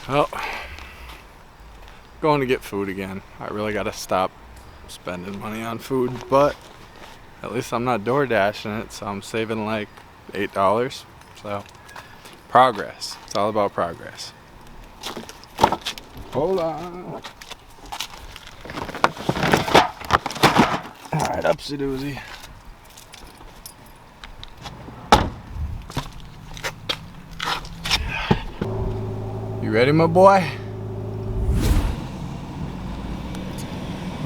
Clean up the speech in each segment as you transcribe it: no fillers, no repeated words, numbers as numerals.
Well, going to get food again. I really gotta stop spending money on food, but at least I'm not door dashing it, so I'm saving like $8. So progress. It's all about progress. Hold on. Alright, upsy doozy. You ready, my boy?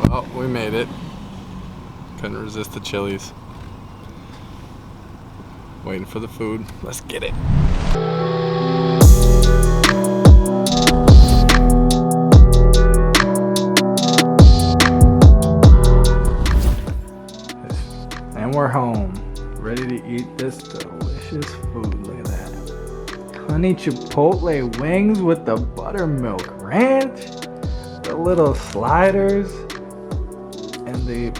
Well, we made it. Couldn't resist the Chili's. Waiting for the food. Let's get it. And we're home, ready to eat this delicious food. Look at that. Honey chipotle wings with the buttermilk ranch, the little sliders, and the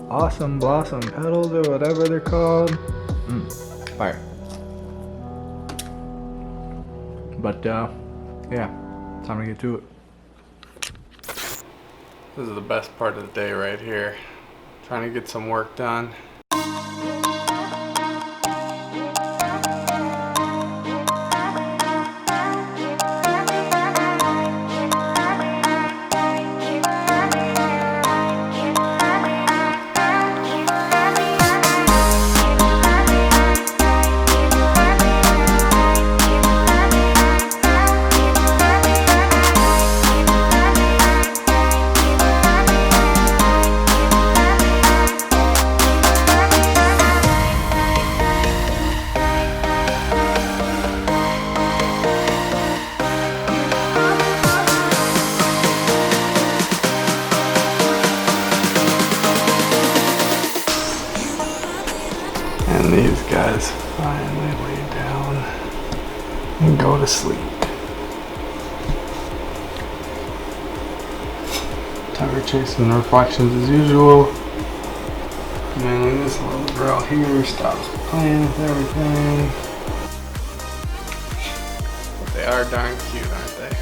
awesome blossom petals or whatever they're called. Fire. But yeah, time to get to it. This is the best part of the day right here. Trying to get some work done. And these guys finally lay down and go to sleep. Tiger chasing reflections as usual. Mainly this little girl here stops playing with everything. But they are darn cute, aren't they?